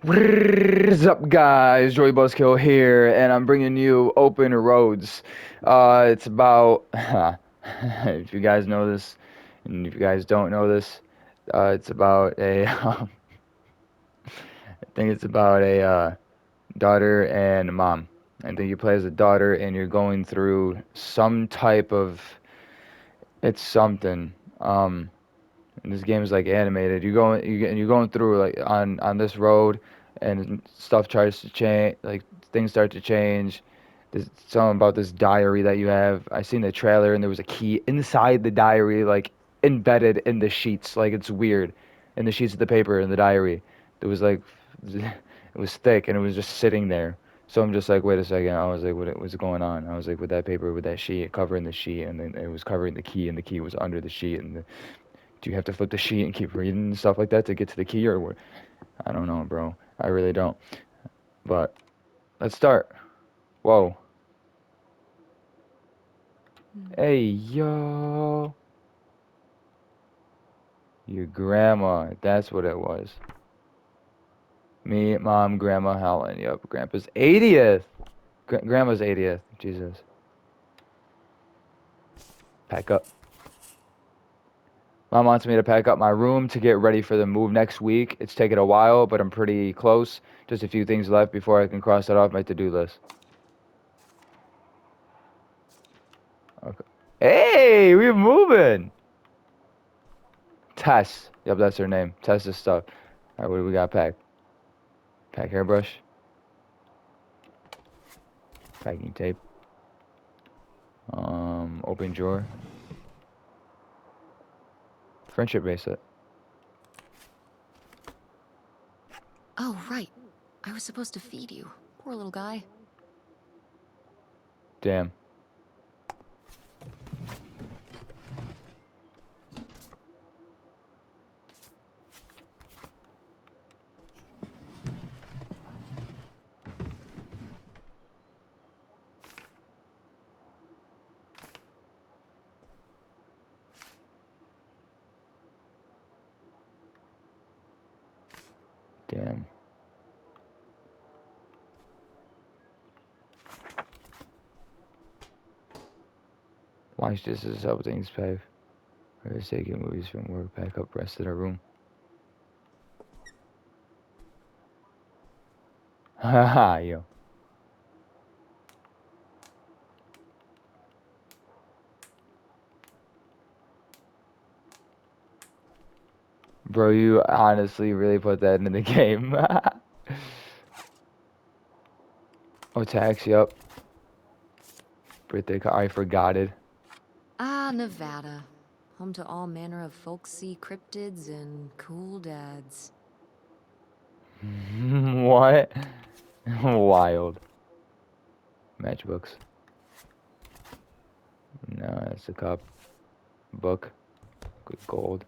What's up, guys? Joey Buzzkill here, and I'm bringing you Open Roads. It's about, if you guys know this, and if you guys don't know this, it's about a, I think it's about a daughter and a mom. I think you play as a daughter, and you're going through some type of, it's something. And this game is like animated. You're going through like on this road, and stuff tries to change. Like things start to change. There's something about this diary that you have. I seen the trailer, and there was a key inside the diary, like embedded in the sheets. Like it's weird, in the sheets of the paper in the diary. There was like, it was thick, and it was just sitting there. So I'm just like, wait a second. I was like, what's going on? I was like, with that paper, with that sheet, covering the sheet, and then it was covering the key, and the key was under the sheet, and do you have to flip the sheet and keep reading and stuff like that to get to the key, or what? I don't know, bro. I really don't. But let's start. Whoa. Hey, yo. Your grandma. That's what it was. Me, mom, grandma, Helen. Yep, grandpa's 80th. Grandma's 80th. Jesus. Pack up. Mom wants me to pack up my room to get ready for the move next week. It's taken a while, but I'm pretty close. Just a few things left before I can cross it off my to-do list. Okay. Hey, we're moving. Tess. Yep, that's her name. Tess is stuff. Alright, what do we got packed? Pack hairbrush. Packing tape. Open drawer. Friendship bracelet. Oh, right. I was supposed to feed you. Poor little guy. Damn. Damn. Watch this is how things pay. We're taking movies from work, pack up, rest in our room. Haha, yo. Bro, you honestly really put that in the game. Oh, taxi up. Birthday card. I forgot it. Ah, Nevada. Home to all manner of folksy cryptids and cool dads. What? Wild. Matchbooks. No, that's a cup. Book. Good gold.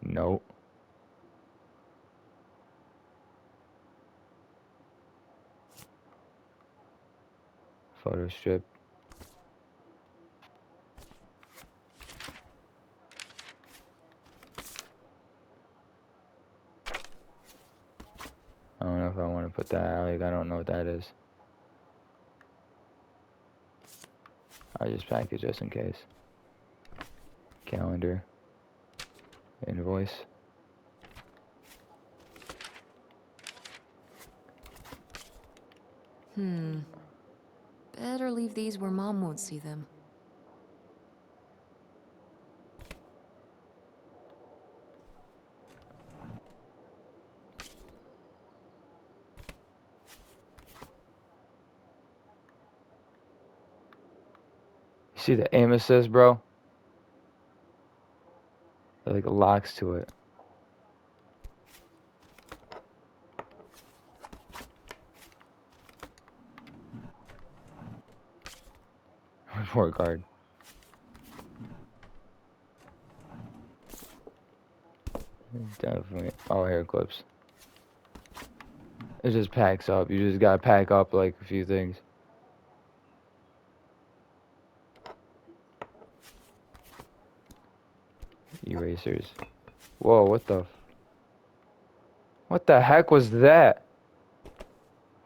Note. Photo strip. I don't know if I want to put that. Like, I don't know what that is. I just packed it just in case. Calendar. Invoice. Better leave these where Mom won't see them. You see the aim assist, bro? It like locks to it. Report card. Definitely. Oh, hair clips. It just packs up. You just gotta pack up like a few things. Erasers. Whoa, what the heck was that?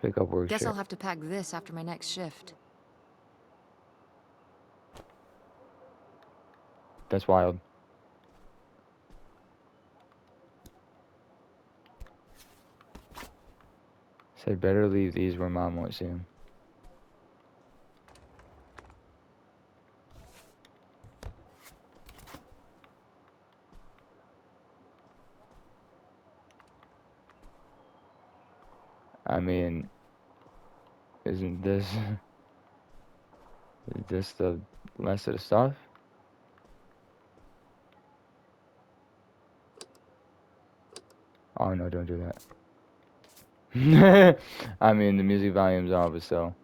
Pick up work Guess shit. I'll have to pack this after my next shift. That's wild. Said better leave these where mom won't see them. I mean, isn't this is this the rest of the stuff? Oh no, don't do that. I mean, the music volume's off, but still.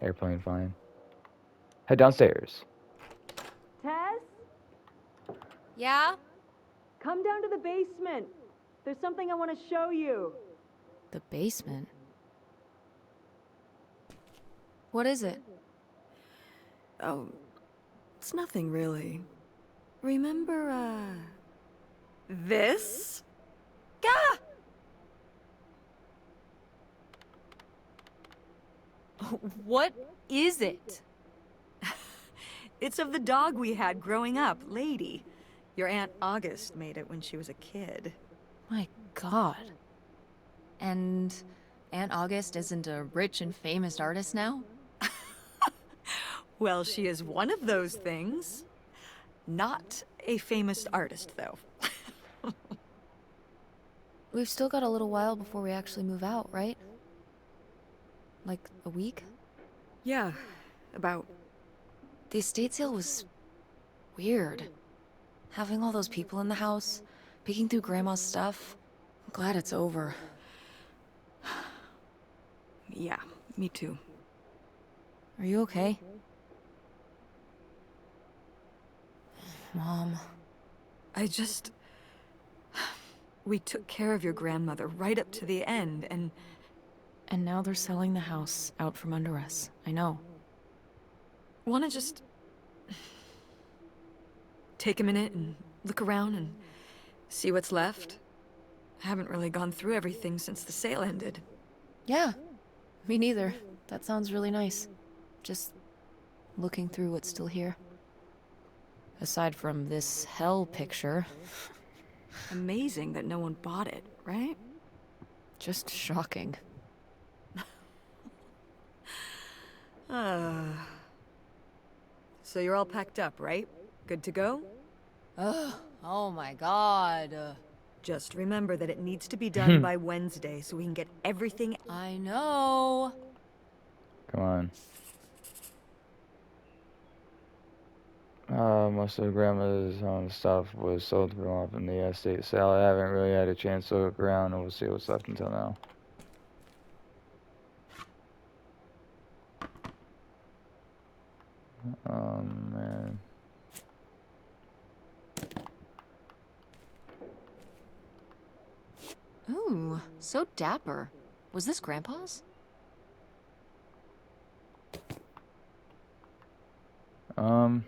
Airplane fine. Head downstairs. Tess, Yeah? come down to the basement. There's something I want to show you. The basement? What is it? Oh, it's nothing really. Remember, this? Gah! What is it? It's of the dog we had growing up, Lady. Your Aunt August made it when she was a kid. My God. And Aunt August isn't a rich and famous artist now? Well, she is one of those things. Not a famous artist, though. We've still got a little while before we actually move out, right? Like a week? Yeah, about. The estate sale was weird. Having all those people in the house, picking through Grandma's stuff. I'm glad it's over. Yeah, me too. Are you okay? Mom. I just. We took care of your grandmother right up to the end, and And now they're selling the house out from under us. I know. wanna just take a minute and look around and see what's left. I haven't really gone through everything since the sale ended. Yeah, me neither. That sounds really nice. Just looking through what's still here. Aside from this hell picture, Amazing that no one bought it, right? just shocking. So you're all packed up, right? Good to go? Ugh, oh my God. Just remember that it needs to be done by Wednesday so we can get everything. I know. Come on. Most of grandma's stuff was sold from off in the estate sale. I haven't really had a chance to look around, and we'll see what's left until now. Man. Ooh, so dapper. Was this Grandpa's? Um,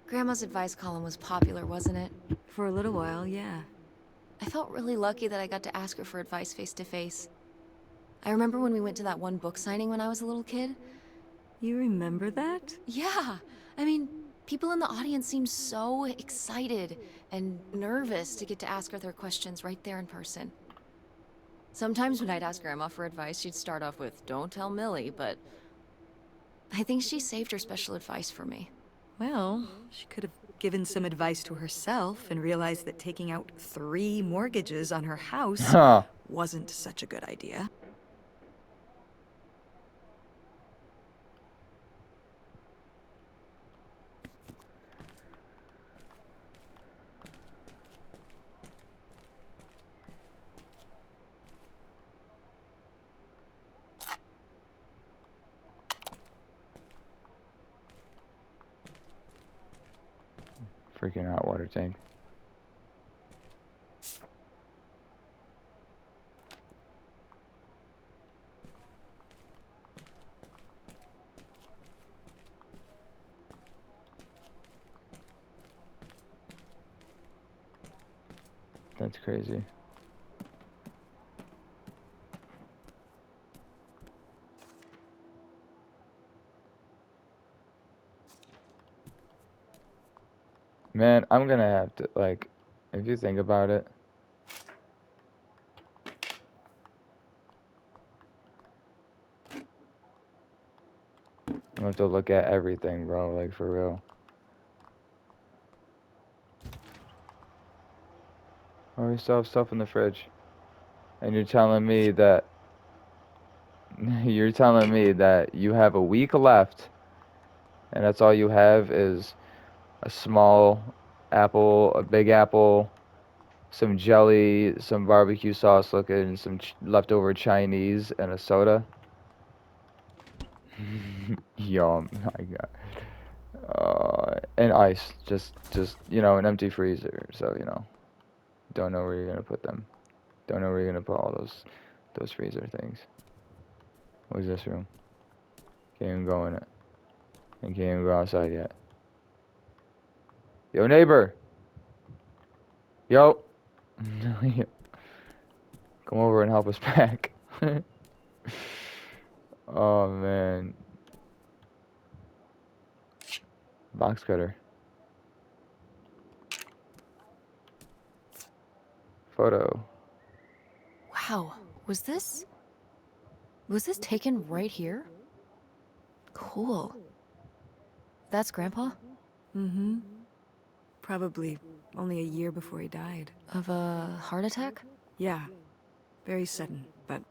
Grandma's advice column was popular, wasn't it? For a little while, yeah. I felt really lucky that I got to ask her for advice face to face. I remember when we went to that one book signing when I was a little kid. You remember that? Yeah, I mean, people in the audience seemed so excited and nervous to get to ask her their questions right there in person. Sometimes when I'd ask Grandma for advice, she'd start off with, "Don't tell Millie," but I think she saved her special advice for me. Well, she could have given some advice to herself and realized that taking out 3 mortgages on her house huh. wasn't such a good idea. Freaking hot water tank. That's crazy. Man, I'm gonna have to, like, if you think about it, I'm gonna have to look at everything, bro, like, for real. Oh, we still have stuff in the fridge. And you're telling me that, you're telling me that you have a week left, and that's all you have is a small apple, a big apple, some jelly, some barbecue sauce looking, some leftover Chinese, and a soda. Yum, my God. And ice, just an empty freezer. So don't know where you're gonna put them. Don't know where you're gonna put all those freezer things. What's this room? Can't even go in it. And can't even go outside yet. Yo, neighbor. Yo. Come over and help us pack. Oh man. Box cutter. Photo. Wow, was this taken right here? Cool. That's Grandpa? Mm-hmm. Probably only a year before he died. Of a heart attack? Yeah, very sudden, but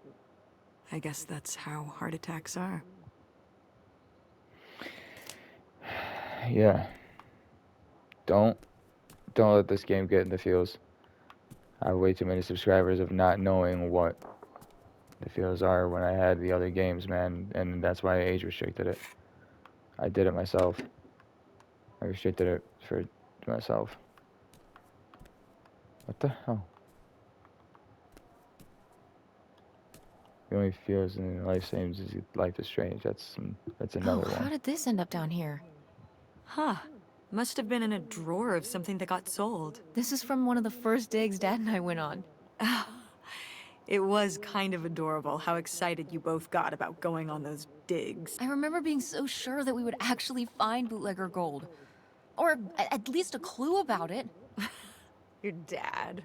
I guess that's how heart attacks are. Yeah. Don't let this game get in the feels. I have way too many subscribers of not knowing what the feels are when I had the other games, man, and that's why I age restricted it. I did it myself. I restricted it for myself. What the hell? The only feels in life seems is life is strange. That's Oh, another how one. did this end up down here? Huh. Must have been in a drawer of something that got sold. This is from one of the first digs Dad and I went on. It was kind of adorable how excited you both got about going on those digs. I remember being so sure that we would actually find bootlegger gold. Or at least a clue about it. Your dad.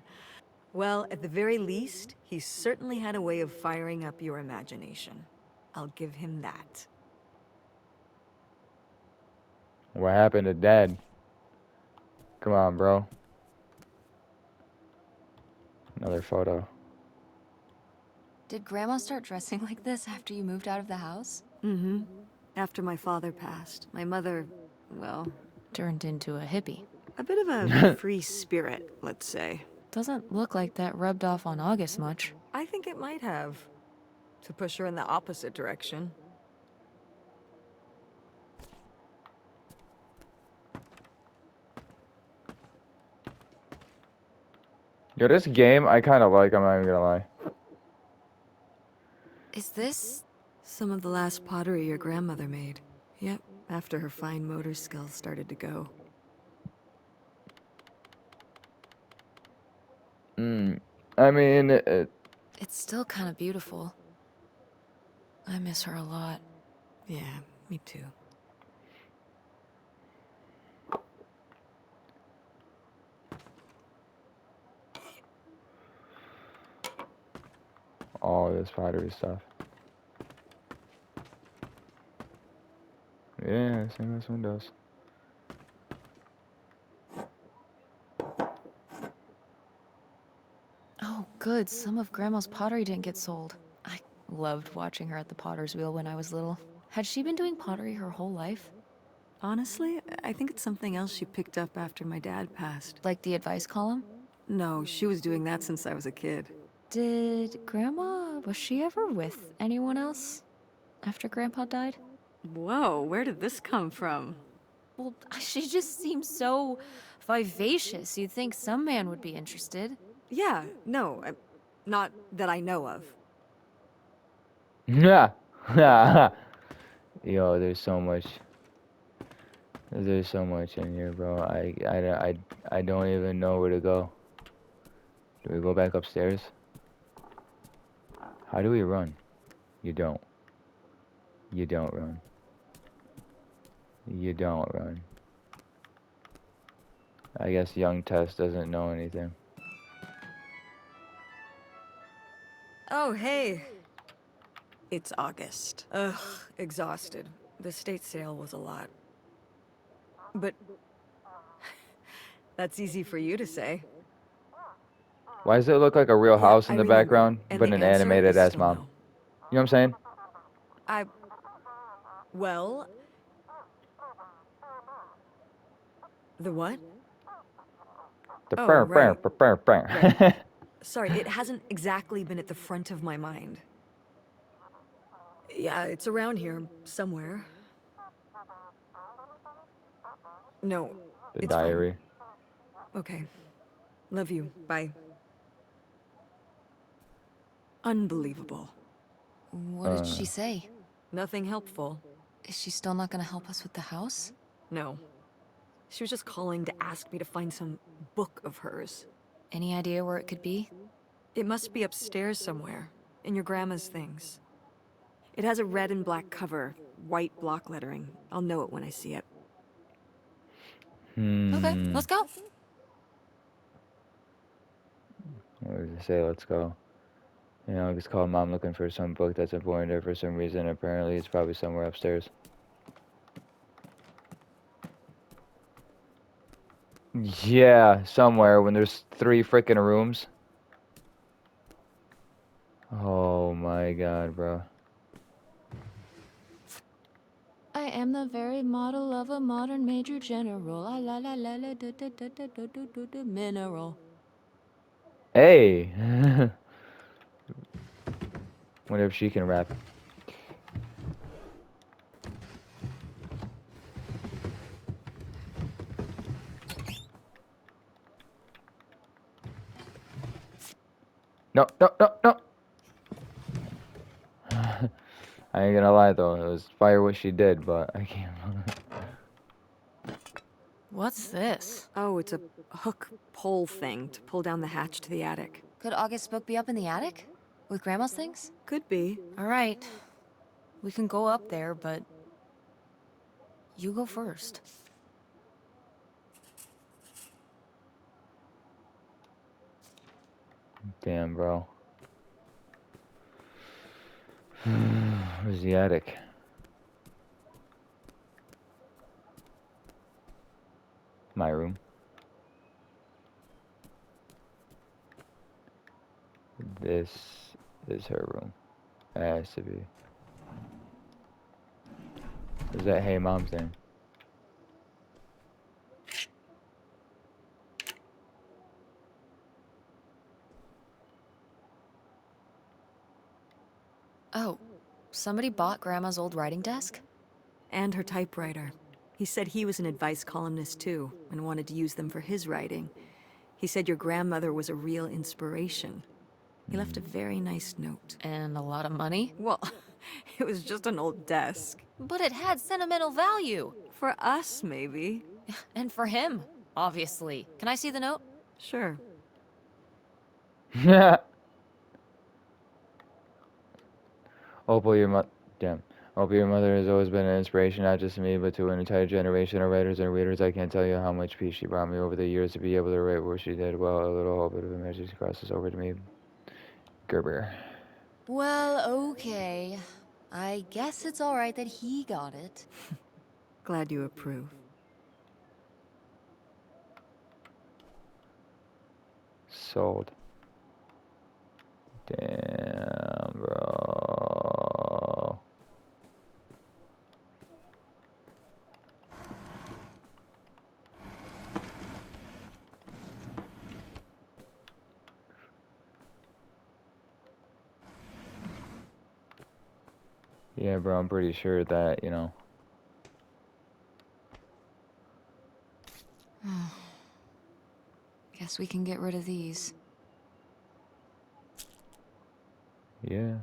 Well, at the very least, he certainly had a way of firing up your imagination. I'll give him that. What happened to Dad? Come on, bro. Another photo. Did Grandma start dressing like this after you moved out of the house? Mm-hmm. After my father passed, my mother, well, Turned into a hippie. a bit of a free spirit, let's say. Doesn't look like that rubbed off on August much. I think it might have. To push her in the opposite direction. Yo, this game I kind of like. I'm not even gonna lie. Is this? Some of the last pottery your grandmother made. Yep, after her fine motor skills started to go. I mean, It's still kind of beautiful. I miss her a lot. Yeah, me too. all this pottery stuff. Yeah, same as Windows. Oh, good. Some of Grandma's pottery didn't get sold. I loved watching her at the potter's wheel when I was little. Had she been doing pottery her whole life? Honestly, I think it's something else she picked up after my dad passed. Like the advice column? No, she was doing that since I was a kid. Was she ever with anyone else after Grandpa died? Whoa, where did this come from? Well, she just seems so vivacious. You'd think some man would be interested. Yeah, no, not that I know of. Yeah. Yo, there's so much in here, bro. I don't even know where to go. Do we go back upstairs? How do we run? You don't. You don't run. You don't run. I guess young Tess doesn't know anything. Oh, hey. It's August. Ugh, exhausted. The state sale was a lot. But that's easy for you to say. Why does it look like a real Yeah, house in I the remember. background, And but the an answer animated is ass still mom? no. You know what I'm saying? I... Well... The what? The Oh, burr burr right. burr burr Right. burr. Sorry, it hasn't exactly been at the front of my mind. Yeah, it's around here, somewhere. No, The it's fine. diary. Okay. Love you. Bye. Unbelievable. What did Uh, she say? Nothing helpful. Is she still not gonna help us with the house? No. She was just calling to ask me to find some book of hers. Any idea where it could be? It must be upstairs somewhere, in your grandma's things. It has a red and black cover, white block lettering. I'll know it when I see it. Okay, hmm. let's go. What does it say? Let's go. You know, it's called Mom looking for some book that's important to her for some reason. Apparently, it's probably somewhere upstairs. Yeah, somewhere when there's 3 freaking rooms. Oh my god, bro. I am the very model of a modern major general. La la la la la da da da da da da da da mineral. Hey! Wonder if she can rap. No, no, no, no! I ain't gonna lie though, it was fire what she did, but I can't. What's this? Oh, it's a hook pole thing to pull down the hatch to the attic. Could August's book be up in the attic? With Grandma's things? Could be. Alright. We can go up there, but... You go first. Damn, bro. Where's the attic? My room. This is her room. It has to be. Is that hey mom thing? Oh, somebody bought Grandma's old writing desk? And her typewriter. He said he was an advice columnist too, and wanted to use them for his writing. He said your grandmother was a real inspiration. He left a very nice note. And a lot of money? Well, it was just an old desk. But it had sentimental value! For us, maybe. And for him, obviously. Can I see the note? Sure. Opal, your damn. Opal, your mother has always been an inspiration, not just to me, but to an entire generation of writers and readers. I can't tell you how much peace she brought me over the years to be able to write what she did. Well, a little hope of images crosses over to me. Gerber. Well, okay. I guess it's alright that he got it. Glad you approve. Sold. Damn, bro. Yeah, bro, I'm pretty sure that, you know. Guess we can get rid of these. Yeah.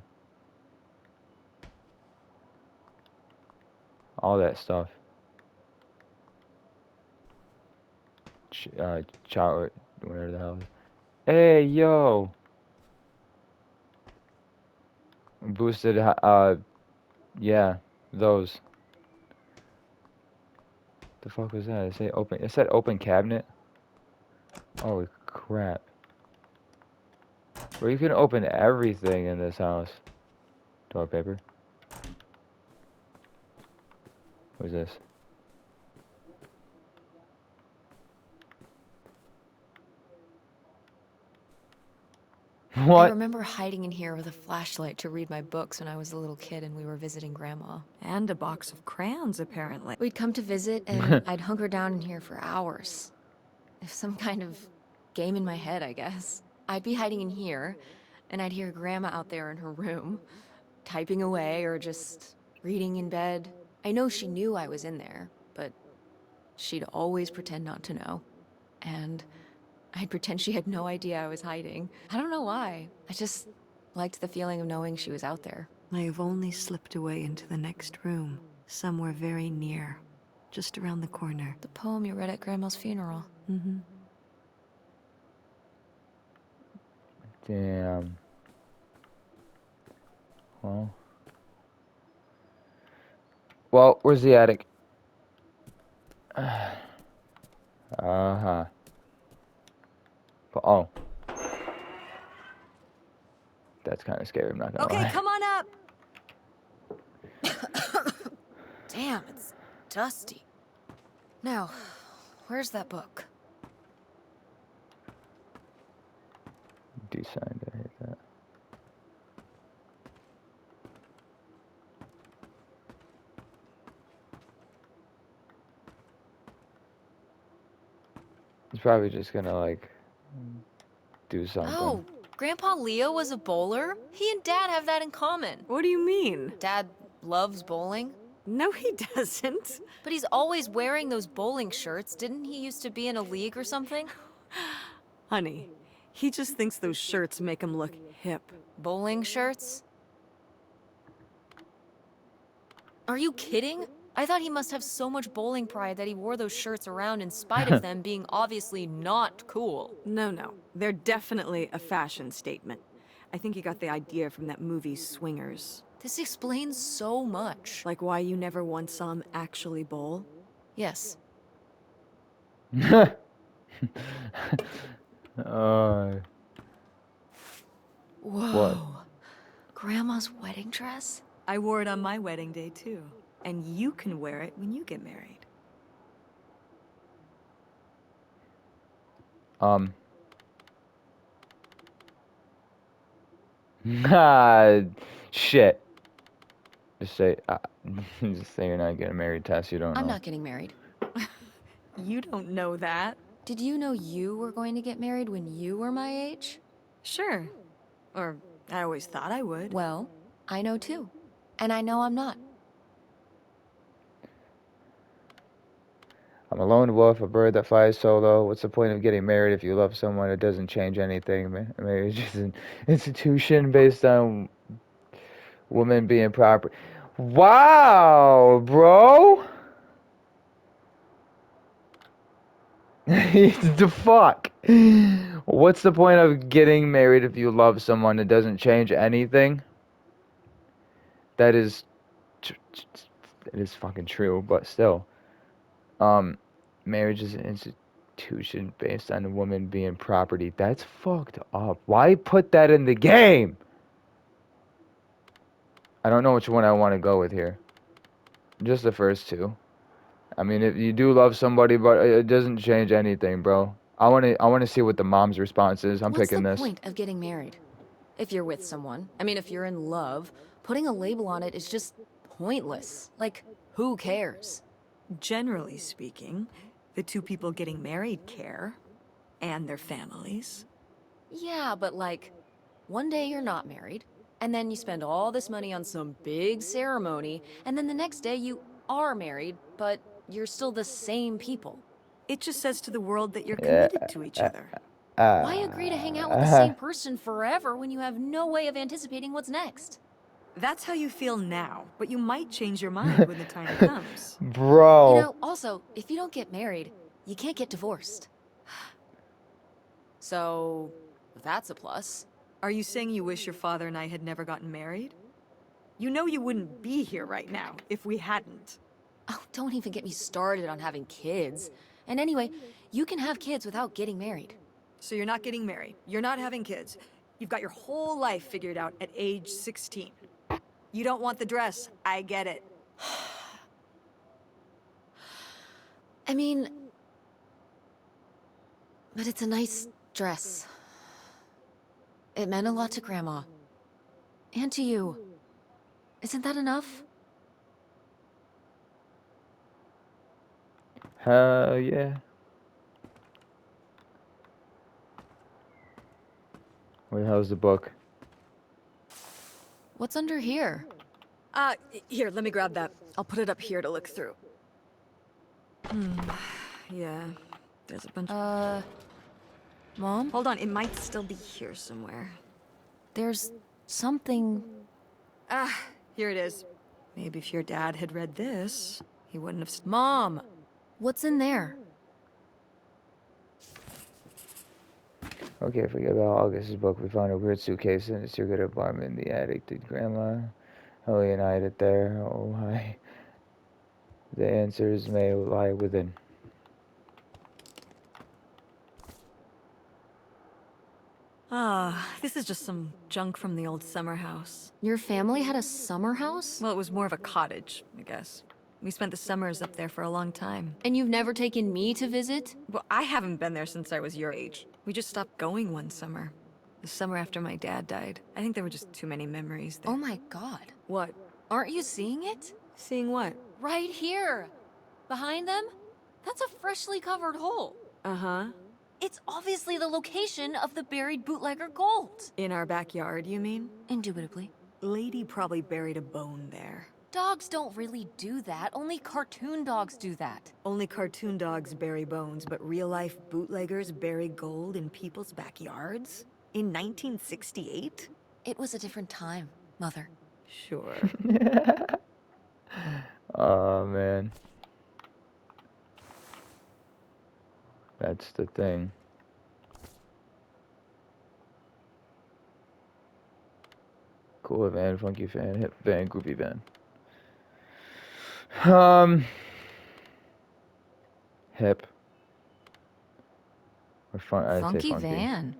All that stuff. Child, whatever the hell. Hey, yo! Boosted, yeah, those. The fuck was that? It said open cabinet? Holy crap. Bro, you can open everything in this house. Toilet paper. What is this? I What? remember hiding in here with a flashlight to read my books when I was a little kid and we were visiting Grandma. And a box of crayons, apparently. We'd come to visit and I'd hunker down in here for hours. If some kind of game in my head, I guess. I'd be hiding in here, and I'd hear Grandma out there in her room, typing away or just reading in bed. I know she knew I was in there, but she'd always pretend not to know. And I'd pretend she had no idea I was hiding. I don't know why. I just liked the feeling of knowing she was out there. I have only slipped away into the next room, somewhere very near, just around the corner. The poem you read at Grandma's funeral. Mm-hmm. Damn. Well. Well, where's the attic? Uh-huh. Oh. That's kind of scary, I'm not gonna Okay, lie. come on up! Damn, it's dusty. Now, where's that book? Designed, I hate that. He's probably just gonna, like, do something. Oh, Grandpa Leo was a bowler? He and Dad have that in common. What do you mean? Dad loves bowling, No, he doesn't. but he's always wearing those bowling shirts. Didn't he used to be in a league or something? Honey, he just thinks those shirts make him look hip. Bowling shirts? Are you kidding? I thought he must have so much bowling pride that he wore those shirts around in spite of them being obviously not cool. No. They're definitely a fashion statement. I think he got the idea from that movie Swingers. This explains so much. Like why you never once saw him actually bowl? Yes. uh, Whoa. Grandma's wedding dress? I wore it on my wedding day, too. And you can wear it when you get married. Shit. Just say, just say you're not getting married, Tess. You don't know. I'm not getting married. You don't know that. Did you know you were going to get married when you were my age? Sure. Or I always thought I would. Well, I know too. And I know I'm not. I'm a lone wolf, a bird that flies solo. What's the point of getting married if you love someone? It doesn't change anything. Marriage is an institution based on women being proper. Wow, bro. The fuck? What's the point of getting married if you love someone? It doesn't change anything. That is, it is fucking true, but still. Marriage is an institution based on a woman being property. That's fucked up. Why put that in the game? I don't know which one I want to go with here. Just the first two. I mean, if you do love somebody, but it doesn't change anything, bro. I want to see what the mom's response is. I'm picking this. What's the point of getting married? If you're with someone, I mean, if you're in love, putting a label on it is just pointless. Like, who cares? Generally speaking, the two people getting married care. And their families. Yeah, but like, one day you're not married, and then you spend all this money on some big ceremony, and then the next day you are married, but you're still the same people. It just says to the world that you're committed to each other. Why agree to hang out with the same Uh, person forever when you have no way of anticipating what's next? That's how you feel now, but you might change your mind when the time comes. You bro. know, also, if you don't get married, you can't get divorced. So, that's a plus. Are you saying you wish your father and I had never gotten married? You know you wouldn't be here right now if we hadn't. Oh, don't even get me started on having kids. And anyway, you can have kids without getting married. So you're not getting married. You're not having kids. You've got your whole life figured out at age 16. You don't want the dress. I get it. I mean, but it's a nice dress. It meant a lot to Grandma. And to you. Isn't that enough? Hell yeah. Wait, how's the book? What's under here? Here, let me grab that. I'll put it up here to look through. Yeah, there's a bunch. Mom? Hold on, it might still be here somewhere. There's something... Ah, here it is. Maybe if your dad had read this, he wouldn't have... Mom! What's in there? Okay, forget about August's book. We found a weird suitcase in a secret apartment in the attic. Did Grandma Holly and hide it there? Oh, hi. The answers may lie within. Ah, this is just some junk from the old summer house. Your family had a summer house? Well, it was more of a cottage, I guess. We spent the summers up there for a long time. And you've never taken me to visit? Well, I haven't been there since I was your age. We just stopped going one summer. The summer after my dad died. I think there were just too many memories there. Oh my god. What? Aren't you seeing it? Seeing what? Right here! Behind them? That's a freshly covered hole. Uh-huh. It's obviously the location of the buried bootlegger gold. In our backyard, you mean? Indubitably. Lady probably buried a bone there. Dogs don't really do that. Only cartoon dogs do that. Only cartoon dogs bury bones, but real-life bootleggers bury gold in people's backyards? In 1968? It was a different time, Mother. Sure. Oh, man. That's the thing. Cool van, funky fan, hip van, groovy van. Hip. Or I'd say Funky funky. van.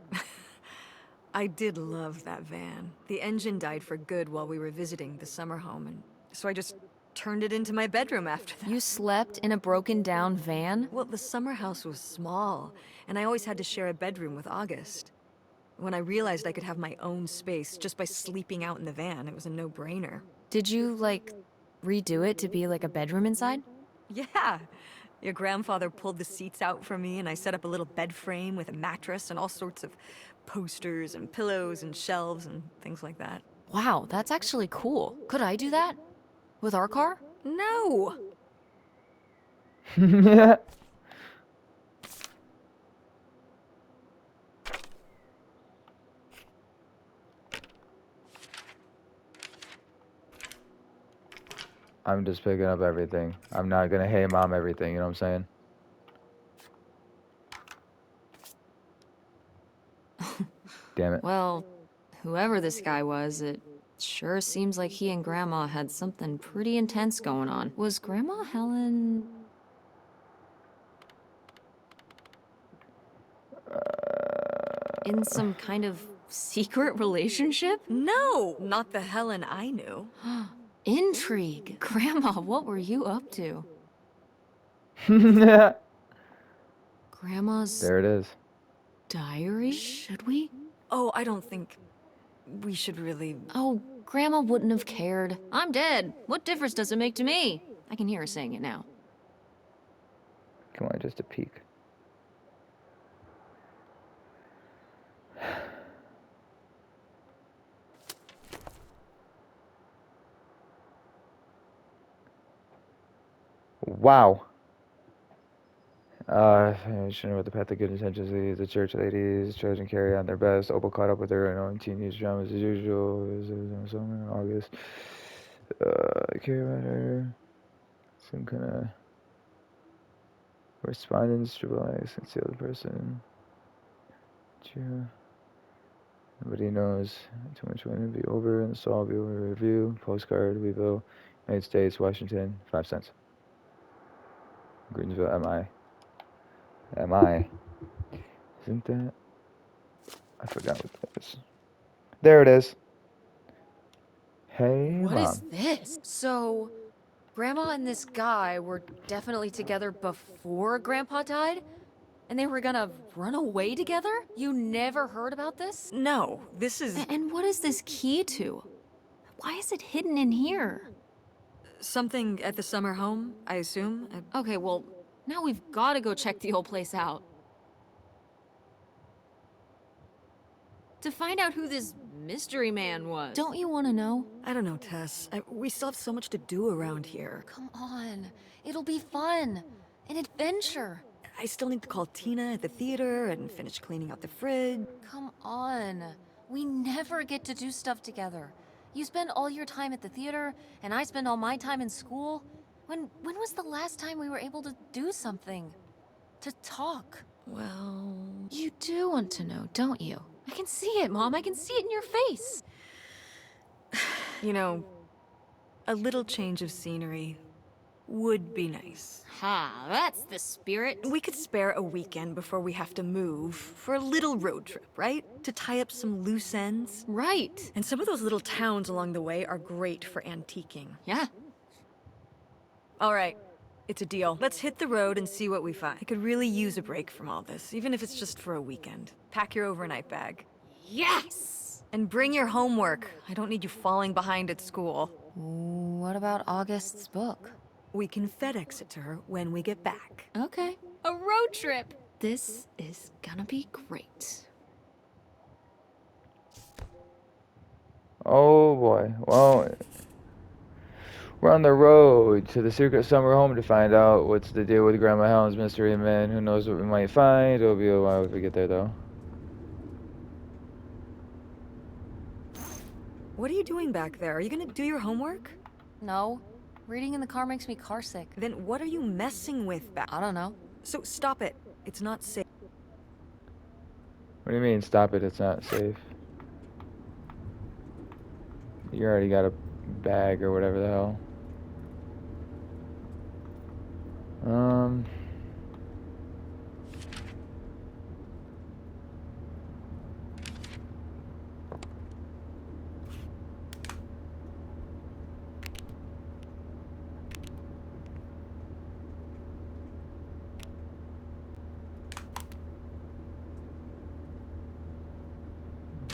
I did love that van. The engine died for good while we were visiting the summer home, and so I just turned it into my bedroom after that. You slept in a broken down van? Well, the summer house was small, and I always had to share a bedroom with August. When I realized I could have my own space just by sleeping out in the van, it was a no-brainer. Did you, like, redo it to be like a bedroom inside? Yeah! Your grandfather pulled the seats out for me, and I set up a little bed frame with a mattress and all sorts of posters and pillows and shelves and things like that. Wow, that's actually cool. Could I do that? With our car? No! I'm just picking up everything. I'm not gonna hey mom everything, you know what I'm saying? Damn it. Well, whoever this guy was, it sure seems like he and Grandma had something pretty intense going on. Was Grandma Helen... in some kind of secret relationship? No! Not the Helen I knew. Intrigue. Grandma, what were you up to? Grandma's There it is. diary? Should we? Oh, I don't think we should really... Oh, Grandma wouldn't have cared. I'm dead. What difference does it make to me? I can hear her saying it now. Come on, just a peek. Wow. Shouldn't know what the path of good intentions leads. The church ladies, children carry on their best. Opal caught up with her and own teenage dramas as usual. It was in summer in August. Carry on her. Some kind of correspondence, triple X, concealed person. True. Nobody knows. Too much winter be over, and the saw will be over. Review. Postcard. Louisville, United States, Washington. 5 cents. Greensville, MI. MI. Isn't that? I forgot what that is. There it is. Hey, What is Mom. this? So, Grandma and this guy were definitely together before Grandpa died? And they were gonna run away together? You never heard about this? No, this is And what is this key to? Why is it hidden in here? something at the summer home, I assume. Okay, well, now we've gotta go check the old place out. To find out who this mystery man was. Don't you want to know? I don't know, Tess. We still have so much to do around here. Come on. It'll be fun. An adventure. I still need to call Tina at the theater and finish cleaning out the fridge. Come on. We never get to do stuff together. You spend all your time at the theater, and I spend all my time in school. When was the last time we were able to do something? To talk? Well... You do want to know, don't you? I can see it, Mom. I can see it in your face. You know, a little change of scenery would be nice. Ha, that's the spirit. We could spare a weekend before we have to move for a little road trip, right? To tie up some loose ends. Right. And some of those little towns along the way are great for antiquing. Yeah. All right, it's a deal. Let's hit the road and see what we find. I could really use a break from all this, even if it's just for a weekend. Pack your overnight bag. Yes! And bring your homework. I don't need you falling behind at school. What about August's book? We can FedEx it to her when we get back. Okay. A road trip! This is gonna be great. Oh boy. Well, we're on the road to the secret summer home to find out what's the deal with Grandma Helen's mystery man. Who knows what we might find? It'll be a while if we get there, though. What are you doing back there? Are you gonna do your homework? No. Reading in the car makes me carsick. Then what are you messing with back? I don't know. So stop it. It's not safe. What do you mean, stop it? It's not safe. You already got a bag or whatever the hell.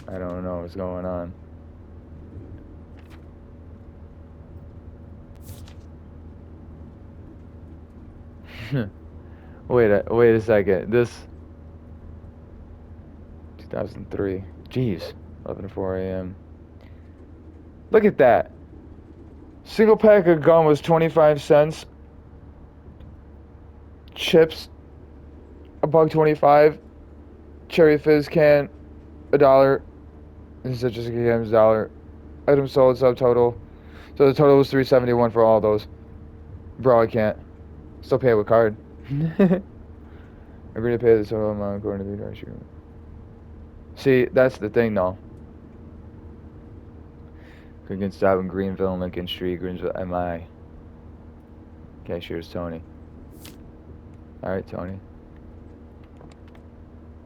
I don't know what's going on. Wait a second. This 2003. Jeez, 11 to 4 a.m. Look at that. Single pack of gum was 25 cents. Chips, $1.25. Cherry fizz can, $1. And citrus cans, $1. Item sold, subtotal. So the total was $3.71 for all those. Bro, I can't. Still pay it with card. Agree to pay the total amount according to the card. See, that's the thing, though. We can stop in Greenville, Lincoln Street, Greensville, MI. Cashier's Tony. Alright, Tony.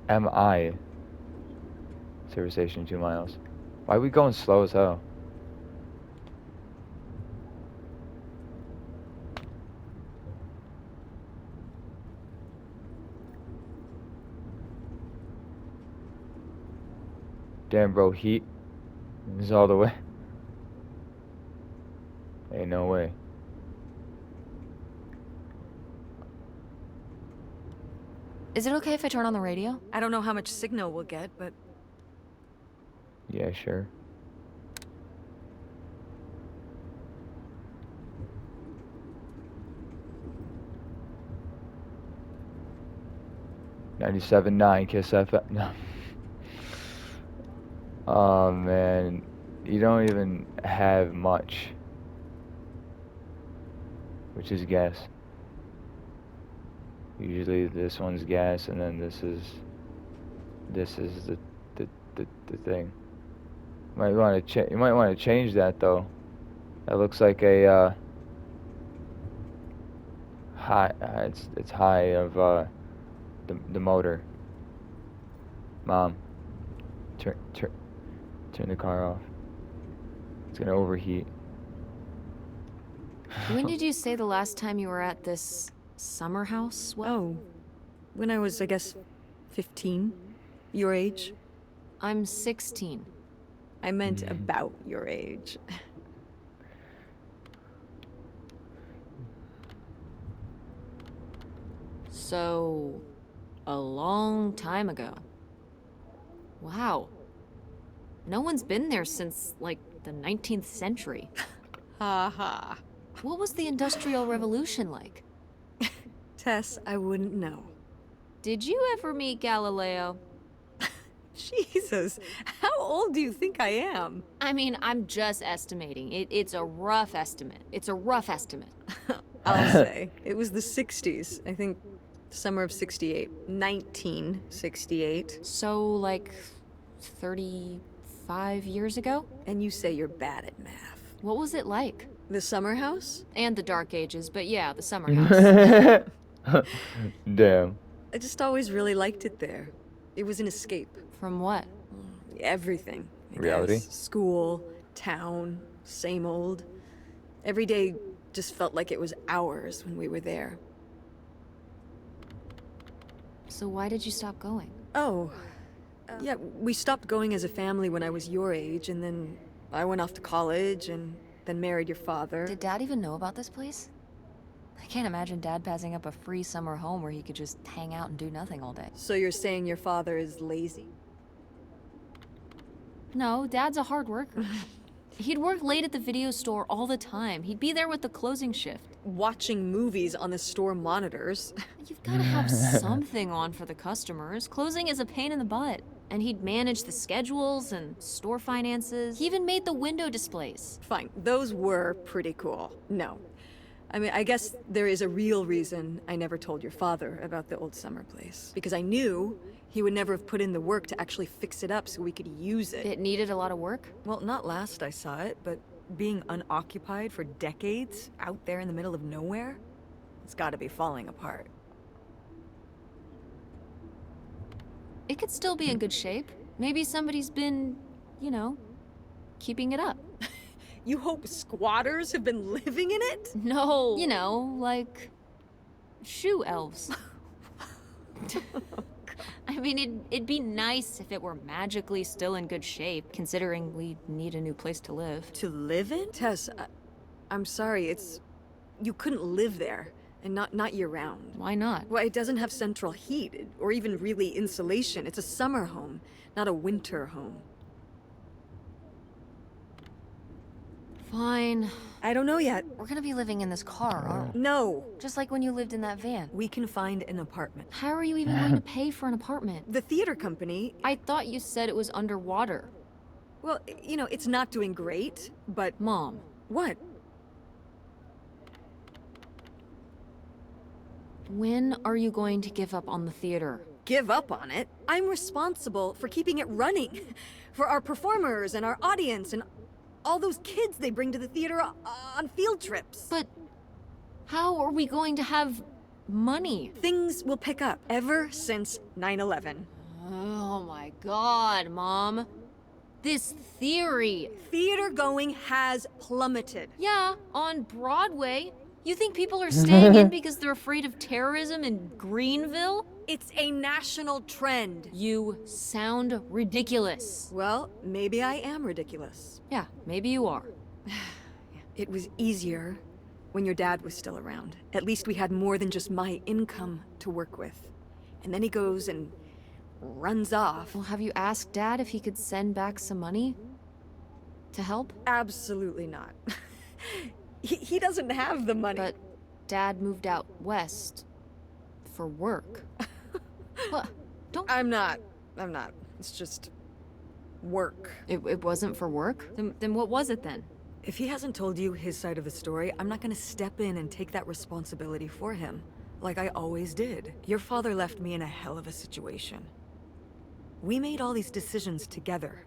MI. Service station 2 miles. Why are we going slow as hell? Damn, bro, heat is all the way. Ain't no way. Is it okay if I turn on the radio? I don't know how much signal we'll get, but... Yeah, sure. 97.9 Kiss FM. No. Oh man, you don't even have much, which is gas. Usually this one's gas, and then this is the thing. You might want to change that though. That looks like a high. It's high of the motor. Mom, turn the car off. It's gonna overheat. When did you say the last time you were at this summer house? Oh, when I was, I guess, 15? Your age? I'm 16. I meant about your age. So, a long time ago. Wow. No one's been there since, like, the 19th century. Ha ha. What was the Industrial Revolution like? Tess, I wouldn't know. Did you ever meet Galileo? Jesus, how old do you think I am? I mean, I'm just estimating. It's a rough estimate. It's a rough estimate. I'll say. It was the 60s. I think summer of 68. 1968. So, like, 35 years ago? And you say you're bad at math. What was it like? The summer house? And the Dark Ages, but yeah, the summer house. Damn. I just always really liked it there. It was an escape. From what? Everything. I Reality? guess. School, town, same old. Every day just felt like it was hours when we were there. So why did you stop going? Oh, yeah, we stopped going as a family when I was your age, and then I went off to college and then married your father. Did Dad even know about this place? I can't imagine Dad passing up a free summer home where he could just hang out and do nothing all day. So you're saying your father is lazy? No, Dad's a hard worker. He'd work late at the video store all the time. He'd be there with the closing shift. Watching movies on the store monitors. You've gotta have something on for the customers. Closing is a pain in the butt. And he'd manage the schedules and store finances. He even made the window displays. Fine, those were pretty cool. No. I mean, I guess there is a real reason I never told your father about the old summer place. Because I knew he would never have put in the work to actually fix it up so we could use it. It needed a lot of work. Well, not last I saw it, but being unoccupied for decades, out there in the middle of nowhere, it's gotta be falling apart. It could still be in good shape. Maybe somebody's been, you know, keeping it up. You hope squatters have been living in it? No. You know, like shoe elves. I mean, it'd be nice if it were magically still in good shape, considering we need a new place to live. To live in? Tess, I'm sorry, you couldn't live there. And not year-round. Why not? Well, it doesn't have central heat, or even really insulation. It's a summer home, not a winter home. Fine. I don't know yet. We're gonna be living in this car, aren't we? No. Just like when you lived in that van. We can find an apartment. How are you even going to pay for an apartment? The theater company... I thought you said it was underwater. Well, you know, it's not doing great, but... Mom. What? When are you going to give up on the theater? Give up on it? I'm responsible for keeping it running. For our performers and our audience and all those kids they bring to the theater on field trips. But how are we going to have money? Things will pick up ever since 9/11. Oh my god, Mom. This theory. Theater going has plummeted. Yeah, on Broadway. You think people are staying in because they're afraid of terrorism in Greenville? It's a national trend. You sound ridiculous. Well, maybe I am ridiculous. Yeah, maybe you are. It was easier when your dad was still around. At least we had more than just my income to work with. And then he goes and runs off. Well, have you asked Dad if he could send back some money to help? Absolutely not. He doesn't have the money. But Dad moved out west for work. What? Don't... I'm not. It's just... work. It wasn't for work? Then what was it then? If he hasn't told you his side of the story, I'm not gonna step in and take that responsibility for him. Like I always did. Your father left me in a hell of a situation. We made all these decisions together.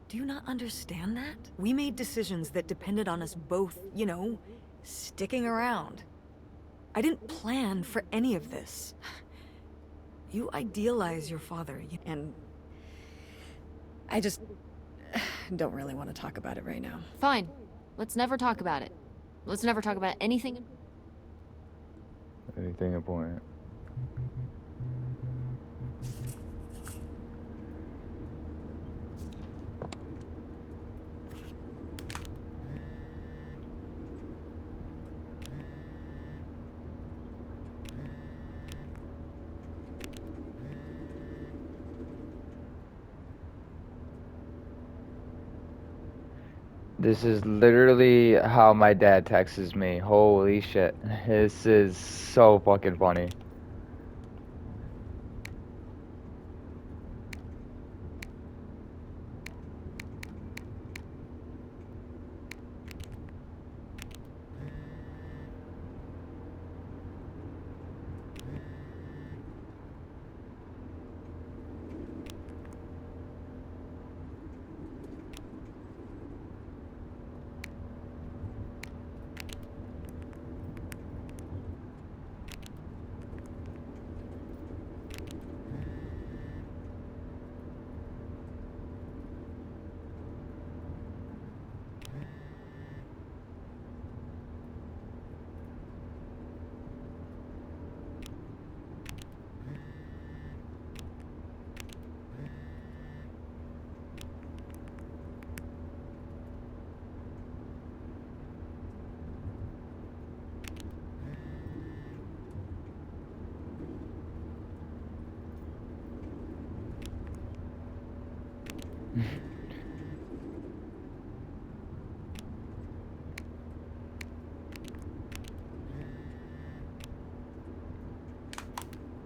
Do you not understand that? We made decisions that depended on us both, you know, sticking around. I didn't plan for any of this. You idealize your father, and I just don't really want to talk about it right now. Fine. Let's never talk about it. Let's never talk about anything. Anything important? This is literally how my dad texts me. Holy shit. This is so fucking funny.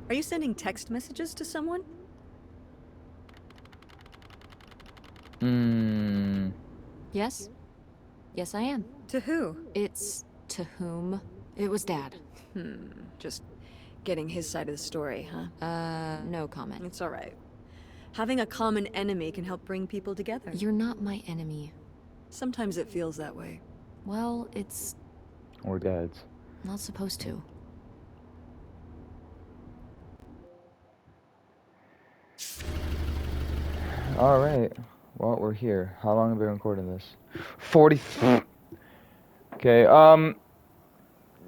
Are you sending text messages to someone? Hmm. Yes? Yes, I am. To who? It's... to whom? It was Dad. Just getting his side of the story, huh? No comment. It's alright. Having a common enemy can help bring people together. You're not my enemy. Sometimes it feels that way. Well, it's Or dads. not supposed to. Alright. Well, we're here. How long have we been recording this? 40. Okay,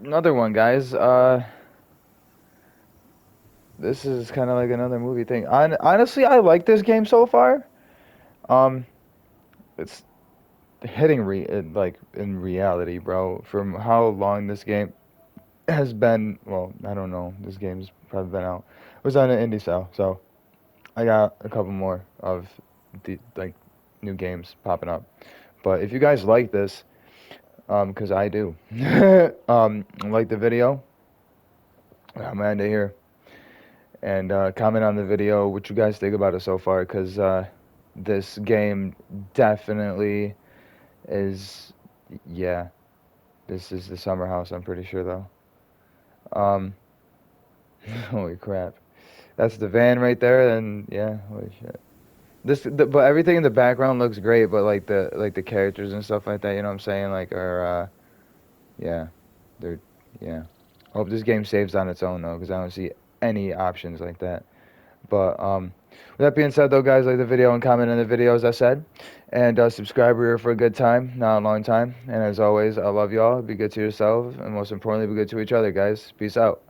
another one, guys. This is kind of like another movie thing. Honestly, I like this game so far. It's hitting like in reality, bro. From how long this game has been, well, I don't know. This game's probably been out. It was on an indie sale, so I got a couple more of the like new games popping up. But if you guys like this, 'cause I do, like the video, I'm gonna end it here. And comment on the video what you guys think about it so far, because this game definitely is, yeah, this is the summer house, I'm pretty sure, though. Holy crap. That's the van right there, and yeah, holy shit. But everything in the background looks great, but like the characters and stuff like that, you know what I'm saying, like are yeah, they're yeah. Hope this game saves on its own though, because I don't see any options like that. But with that being said, though, guys, like the video and comment on the video, as I said, and subscribe. We're here for a good time, not a long time. And as always, I love y'all. Be good to yourself, and most importantly, be good to each other, guys. Peace out.